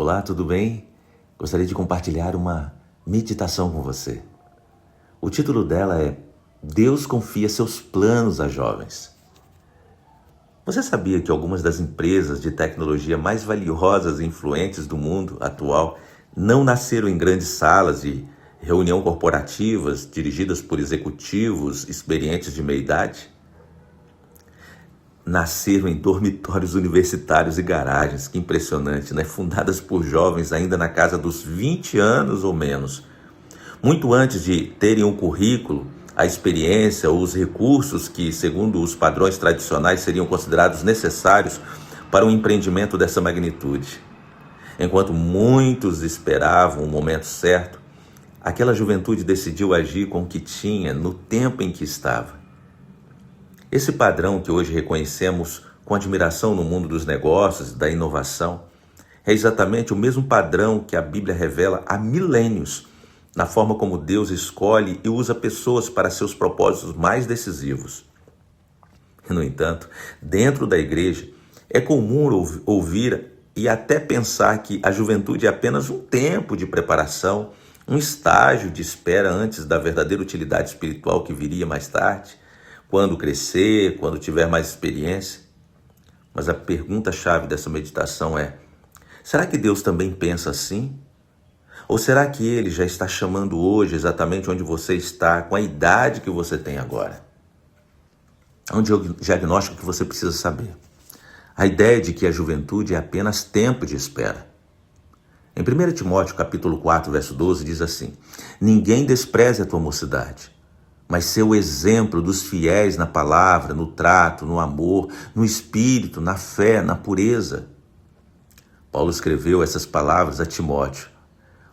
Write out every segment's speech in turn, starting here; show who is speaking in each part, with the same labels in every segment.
Speaker 1: Olá, tudo bem? Gostaria de compartilhar uma meditação com você. O título dela é Deus confia seus planos a jovens. Você sabia que algumas das empresas de tecnologia mais valiosas e influentes do mundo atual não nasceram em grandes salas de reunião corporativas dirigidas por executivos experientes de meia idade? Nasceram em dormitórios universitários e garagens, que impressionante, né? Fundadas por jovens ainda na casa dos 20 anos ou menos. Muito antes de terem um currículo, a experiência ou os recursos que, segundo os padrões tradicionais, seriam considerados necessários para um empreendimento dessa magnitude. Enquanto muitos esperavam o momento certo, aquela juventude decidiu agir com o que tinha no tempo em que estava. Esse padrão que hoje reconhecemos com admiração no mundo dos negócios e da inovação é exatamente o mesmo padrão que a Bíblia revela há milênios na forma como Deus escolhe e usa pessoas para seus propósitos mais decisivos. No entanto, dentro da igreja, é comum ouvir e até pensar que a juventude é apenas um tempo de preparação, um estágio de espera antes da verdadeira utilidade espiritual que viria mais tarde, quando crescer, quando tiver mais experiência. Mas a pergunta-chave dessa meditação é: será que Deus também pensa assim? Ou será que Ele já está chamando hoje exatamente onde você está, com a idade que você tem agora? É um diagnóstico que você precisa saber. A ideia de que a juventude é apenas tempo de espera. Em 1 Timóteo capítulo 4, verso 12, diz assim: ninguém despreze a tua mocidade, mas ser o exemplo dos fiéis na palavra, no trato, no amor, no espírito, na fé, na pureza. Paulo escreveu essas palavras a Timóteo,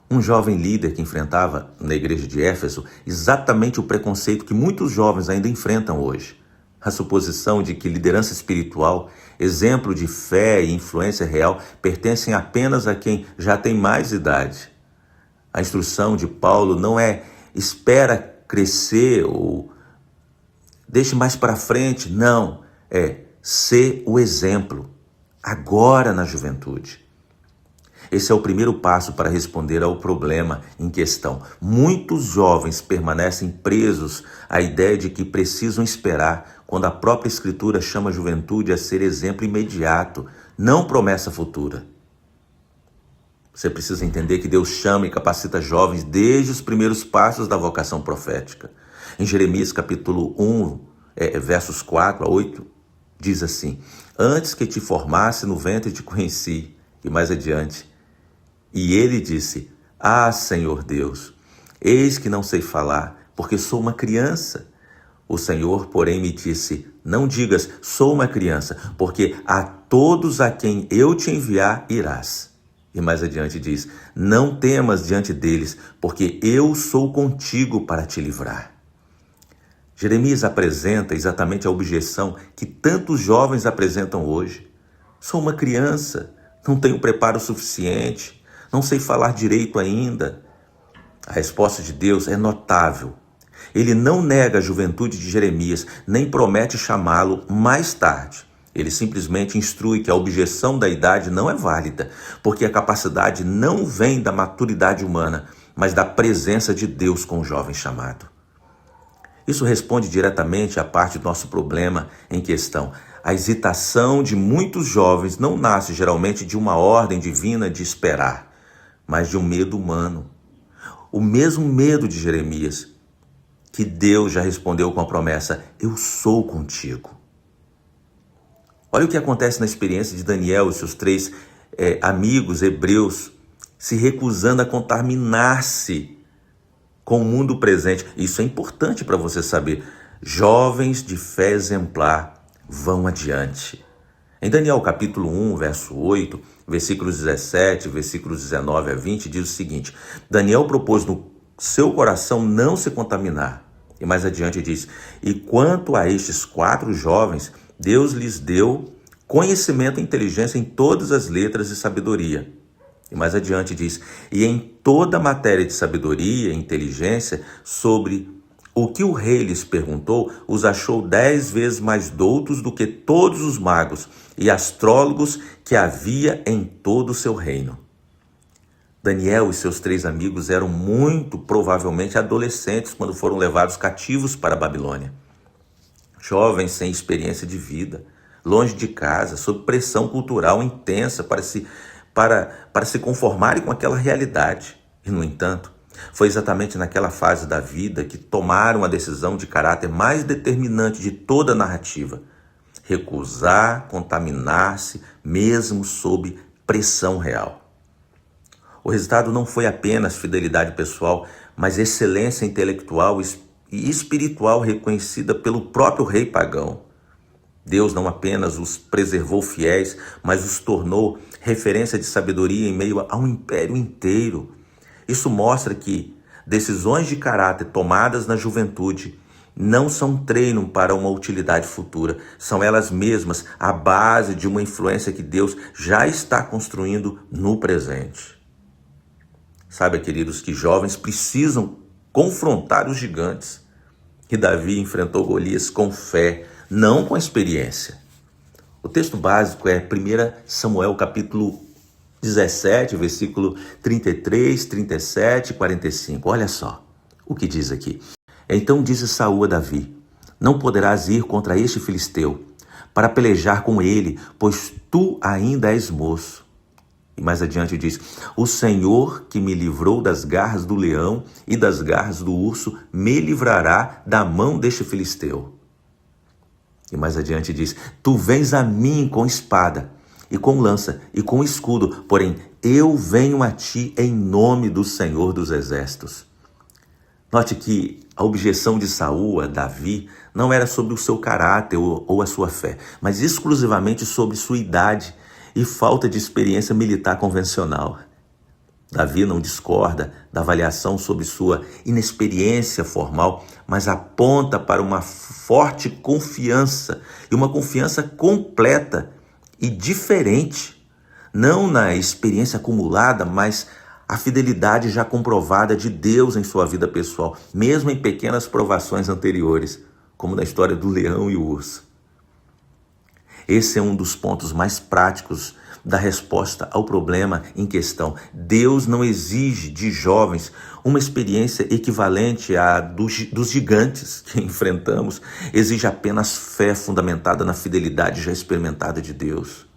Speaker 1: um jovem líder que enfrentava na igreja de Éfeso exatamente o preconceito que muitos jovens ainda enfrentam hoje. A suposição de que liderança espiritual, exemplo de fé e influência real pertencem apenas a quem já tem mais idade. A instrução de Paulo não é espera crescer ou deixe mais para frente, não, é ser o exemplo, agora na juventude. Esse é o primeiro passo para responder ao problema em questão. Muitos jovens permanecem presos à ideia de que precisam esperar, quando a própria Escritura chama a juventude a ser exemplo imediato, não promessa futura. Você precisa entender que Deus chama e capacita jovens desde os primeiros passos da vocação profética. Em Jeremias capítulo 1, versos 4 a 8, diz assim: antes que te formasse no ventre te conheci. E mais adiante: e ele disse: ah, Senhor Deus, eis que não sei falar, porque sou uma criança. O Senhor, porém, me disse: não digas, sou uma criança, porque a todos a quem eu te enviar irás. E mais adiante diz: não temas diante deles, porque eu sou contigo para te livrar. Jeremias apresenta exatamente a objeção que tantos jovens apresentam hoje. Sou uma criança, não tenho preparo suficiente, não sei falar direito ainda. A resposta de Deus é notável. Ele não nega a juventude de Jeremias, nem promete chamá-lo mais tarde. Ele simplesmente instrui que a objeção da idade não é válida, porque a capacidade não vem da maturidade humana, mas da presença de Deus com o jovem chamado. Isso responde diretamente à parte do nosso problema em questão. A hesitação de muitos jovens não nasce geralmente de uma ordem divina de esperar, mas de um medo humano. O mesmo medo de Jeremias, que Deus já respondeu com a promessa: eu sou contigo. Olha o que acontece na experiência de Daniel e seus 3 amigos hebreus se recusando a contaminar-se com o mundo presente. Isso é importante para você saber. Jovens de fé exemplar vão adiante. Em Daniel capítulo 1, verso 8, versículos 17, versículos 19 a 20, diz o seguinte: Daniel propôs no seu coração não se contaminar. E mais adiante diz: e quanto a estes 4 jovens, Deus lhes deu conhecimento e inteligência em todas as letras e sabedoria. E mais adiante diz: e em toda matéria de sabedoria e inteligência, sobre o que o rei lhes perguntou, os achou 10 vezes mais doutos do que todos os magos e astrólogos que havia em todo o seu reino. Daniel e seus 3 amigos eram muito provavelmente adolescentes quando foram levados cativos para a Babilônia. Jovens sem experiência de vida, longe de casa, sob pressão cultural intensa para se conformarem com aquela realidade. E, no entanto, foi exatamente naquela fase da vida que tomaram a decisão de caráter mais determinante de toda a narrativa: recusar contaminar-se mesmo sob pressão real. O resultado não foi apenas fidelidade pessoal, mas excelência intelectual e espiritual reconhecida pelo próprio rei pagão. Deus não apenas os preservou fiéis, mas os tornou referência de sabedoria em meio a um império inteiro. Isso mostra que decisões de caráter tomadas na juventude não são treino para uma utilidade futura, são elas mesmas a base de uma influência que Deus já está construindo no presente. Saiba, queridos, que jovens precisam confrontar os gigantes. E Davi enfrentou Golias com fé, não com experiência. O texto básico é 1 Samuel capítulo 17, versículo 33, 37 e 45. Olha só o que diz aqui. Então disse Saul a Davi: não poderás ir contra este filisteu para pelejar com ele, pois tu ainda és moço. E mais adiante diz: o Senhor que me livrou das garras do leão e das garras do urso, me livrará da mão deste filisteu. E mais adiante diz: tu vens a mim com espada, e com lança, e com escudo, porém eu venho a ti em nome do Senhor dos Exércitos. Note que a objeção de Saul a Davi não era sobre o seu caráter ou a sua fé, mas exclusivamente sobre sua idade e falta de experiência militar convencional. Davi não discorda da avaliação sobre sua inexperiência formal, mas aponta para uma forte confiança, e uma confiança completa e diferente, não na experiência acumulada, mas a fidelidade já comprovada de Deus em sua vida pessoal, mesmo em pequenas provações anteriores, como na história do leão e o urso. Esse é um dos pontos mais práticos da resposta ao problema em questão. Deus não exige de jovens uma experiência equivalente à dos gigantes que enfrentamos, exige apenas fé fundamentada na fidelidade já experimentada de Deus.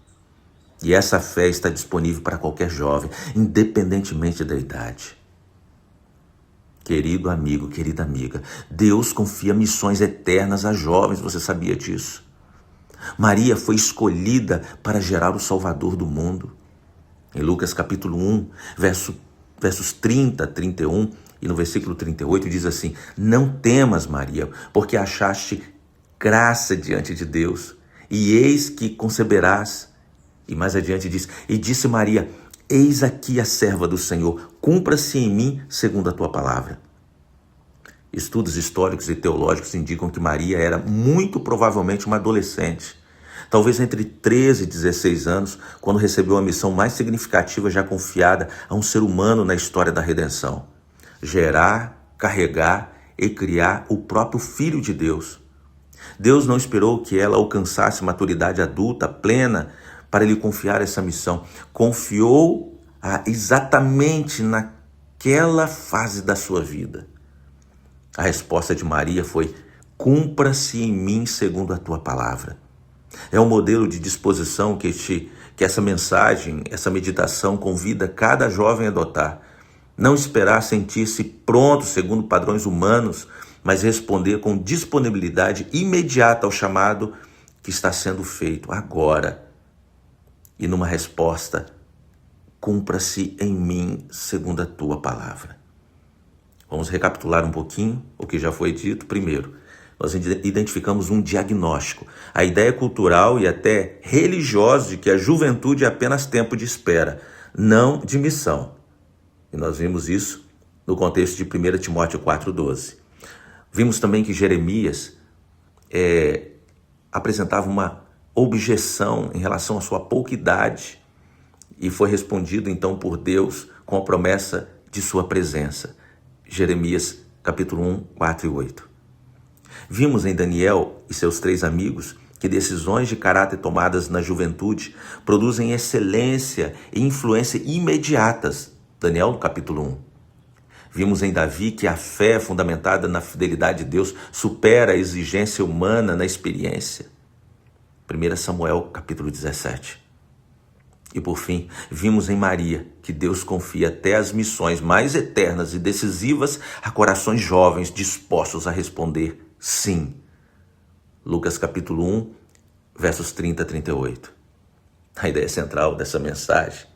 Speaker 1: E essa fé está disponível para qualquer jovem, independentemente da idade. Querido amigo, querida amiga, Deus confia missões eternas a jovens, você sabia disso? Maria foi escolhida para gerar o Salvador do mundo. Em Lucas capítulo 1, versos 30, 31 e no versículo 38 diz assim: não temas, Maria, porque achaste graça diante de Deus, e eis que conceberás. E mais adiante diz: e disse Maria: eis aqui a serva do Senhor, cumpra-se em mim segundo a tua palavra. Estudos históricos e teológicos indicam que Maria era muito provavelmente uma adolescente, talvez entre 13 e 16 anos, quando recebeu a missão mais significativa já confiada a um ser humano na história da redenção: gerar, carregar e criar o próprio Filho de Deus. Deus não esperou que ela alcançasse maturidade adulta plena para lhe confiar essa missão. Confiou-a exatamente naquela fase da sua vida. A resposta de Maria foi: cumpra-se em mim segundo a tua palavra. É um modelo de disposição que essa mensagem, essa meditação convida cada jovem a adotar. Não esperar sentir-se pronto segundo padrões humanos, mas responder com disponibilidade imediata ao chamado que está sendo feito agora. E numa resposta: cumpra-se em mim segundo a tua palavra. Vamos recapitular um pouquinho o que já foi dito. Primeiro, nós identificamos um diagnóstico, a ideia cultural e até religiosa de que a juventude é apenas tempo de espera, não de missão. E nós vimos isso no contexto de 1 Timóteo 4,12. Vimos também que Jeremias apresentava uma objeção em relação à sua pouca idade e foi respondido então por Deus com a promessa de sua presença. Jeremias capítulo 1, 4 e 8. Vimos em Daniel e seus 3 amigos que decisões de caráter tomadas na juventude produzem excelência e influência imediatas, Daniel, no capítulo 1. Vimos em Davi que a fé fundamentada na fidelidade de Deus supera a exigência humana na experiência. 1 Samuel, capítulo 17. E por fim, vimos em Maria que Deus confia até as missões mais eternas e decisivas a corações jovens dispostos a responder sim. Lucas capítulo 1, versos 30 a 38. A ideia central dessa mensagem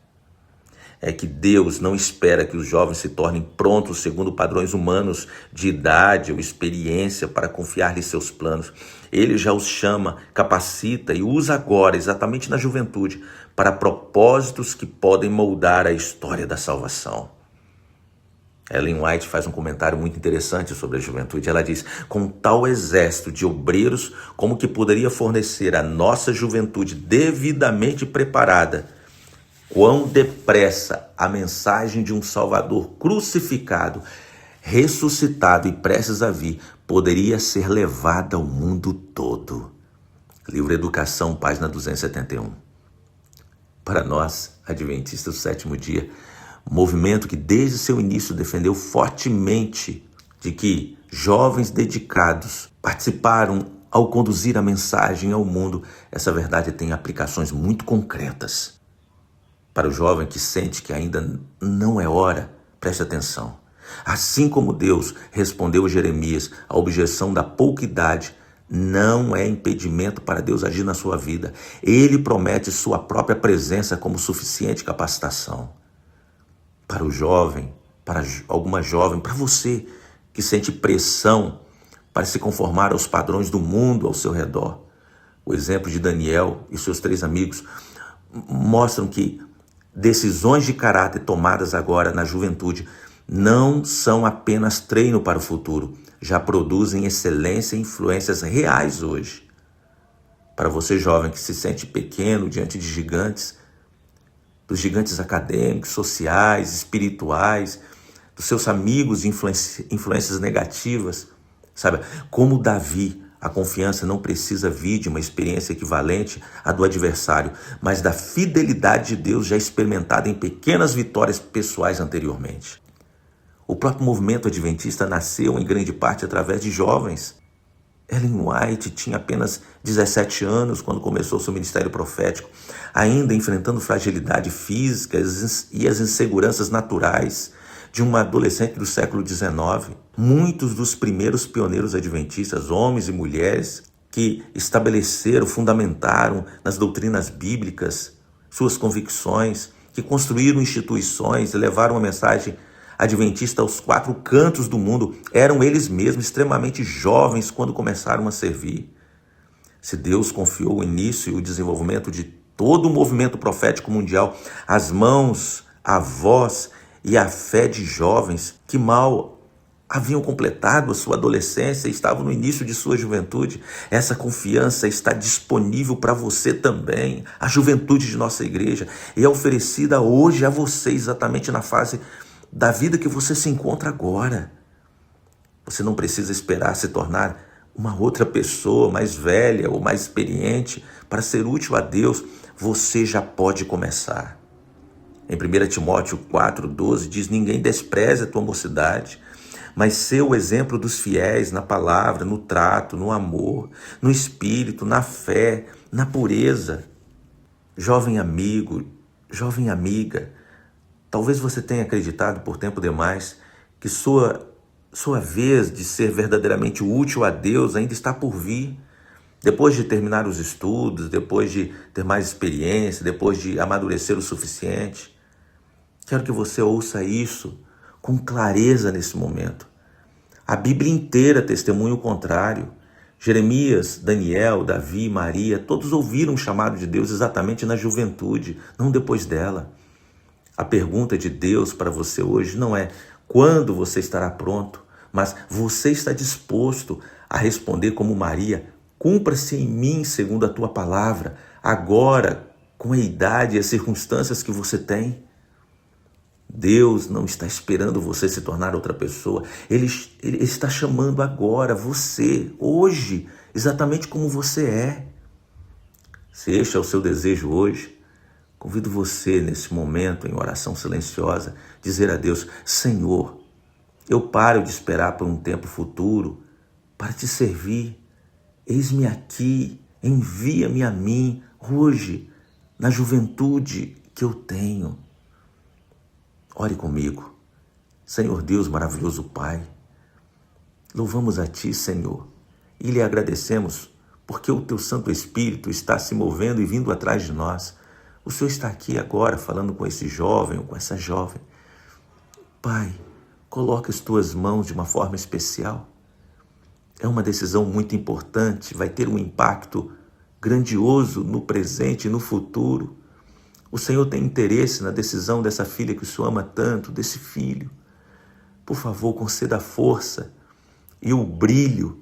Speaker 1: é que Deus não espera que os jovens se tornem prontos segundo padrões humanos de idade ou experiência para confiar-lhe seus planos. Ele já os chama, capacita e usa agora, exatamente na juventude, para propósitos que podem moldar a história da salvação. Ellen White faz um comentário muito interessante sobre a juventude. Ela diz: com tal exército de obreiros, como que poderia fornecer a nossa juventude devidamente preparada, quão depressa a mensagem de um Salvador crucificado, ressuscitado e prestes a vir poderia ser levada ao mundo todo. Livro Educação, página 271. Para nós, adventistas do sétimo dia, movimento que desde seu início defendeu fortemente de que jovens dedicados participaram ao conduzir a mensagem ao mundo, essa verdade tem aplicações muito concretas. Para o jovem que sente que ainda não é hora, preste atenção. Assim como Deus respondeu a Jeremias, a objeção da pouca idade não é impedimento para Deus agir na sua vida. Ele promete sua própria presença como suficiente capacitação. Para o jovem, para alguma jovem, para você que sente pressão para se conformar aos padrões do mundo ao seu redor, o exemplo de Daniel e seus 3 amigos mostram que decisões de caráter tomadas agora na juventude não são apenas treino para o futuro, já produzem excelência e influências reais hoje. Para você jovem que se sente pequeno diante de gigantes, dos gigantes acadêmicos, sociais, espirituais, dos seus amigos de influências negativas, sabe? Como Davi, a confiança não precisa vir de uma experiência equivalente à do adversário, mas da fidelidade de Deus já experimentada em pequenas vitórias pessoais anteriormente. O próprio movimento adventista nasceu em grande parte através de jovens. Ellen White tinha apenas 17 anos quando começou seu ministério profético, ainda enfrentando fragilidade física e as inseguranças naturais de uma adolescente do século XIX. Muitos dos primeiros pioneiros adventistas, homens e mulheres, que estabeleceram, fundamentaram nas doutrinas bíblicas suas convicções, que construíram instituições e levaram a mensagem adventista aos 4 cantos do mundo, eram eles mesmos extremamente jovens quando começaram a servir. Se Deus confiou o início e o desenvolvimento de todo o movimento profético mundial às mãos, à voz e à fé de jovens que mal haviam completado a sua adolescência e estavam no início de sua juventude, essa confiança está disponível para você também. A juventude de nossa igreja é oferecida hoje a você exatamente na fase da vida que você se encontra agora. Você não precisa esperar se tornar uma outra pessoa mais velha ou mais experiente para ser útil a Deus. Você já pode começar. Em 1 Timóteo 4,12 diz: ninguém despreze a tua mocidade, mas ser o exemplo dos fiéis na palavra, no trato, no amor, no espírito, na fé, na pureza. Jovem amigo, jovem amiga, talvez você tenha acreditado por tempo demais que sua vez de ser verdadeiramente útil a Deus ainda está por vir. Depois de terminar os estudos, depois de ter mais experiência, depois de amadurecer o suficiente. Quero que você ouça isso com clareza nesse momento. A Bíblia inteira testemunha o contrário. Jeremias, Daniel, Davi, Maria, todos ouviram o chamado de Deus exatamente na juventude, não depois dela. A pergunta de Deus para você hoje não é quando você estará pronto, mas você está disposto a responder como Maria: cumpra-se em mim segundo a tua palavra, agora, com a idade e as circunstâncias que você tem. Deus não está esperando você se tornar outra pessoa. Ele está chamando agora você, hoje, exatamente como você é. Se este é o seu desejo hoje, Convido você nesse momento, em oração silenciosa, dizer a Deus: Senhor, eu paro de esperar por um tempo futuro para te servir. Eis-me aqui, envia-me a mim hoje, na juventude que eu tenho. Ore comigo. Senhor Deus maravilhoso Pai, louvamos a Ti, Senhor, e lhe agradecemos porque o Teu Santo Espírito está se movendo e vindo atrás de nós. O Senhor está aqui agora falando com esse jovem ou com essa jovem. Pai, coloca as Tuas mãos de uma forma especial. É uma decisão muito importante, vai ter um impacto grandioso no presente e no futuro. O Senhor tem interesse na decisão dessa filha que o Senhor ama tanto, desse filho. Por favor, conceda a força e o brilho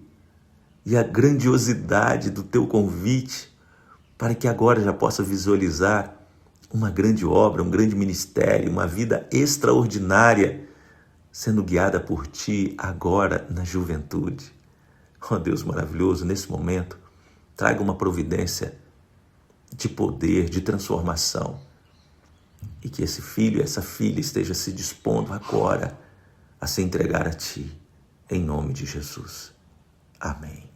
Speaker 1: e a grandiosidade do Teu convite para que agora já possa visualizar uma grande obra, um grande ministério, uma vida extraordinária sendo guiada por Ti agora na juventude. Oh Deus maravilhoso, nesse momento, traga uma providência de poder, de transformação. E que esse filho e essa filha esteja se dispondo agora a se entregar a Ti, em nome de Jesus. Amém.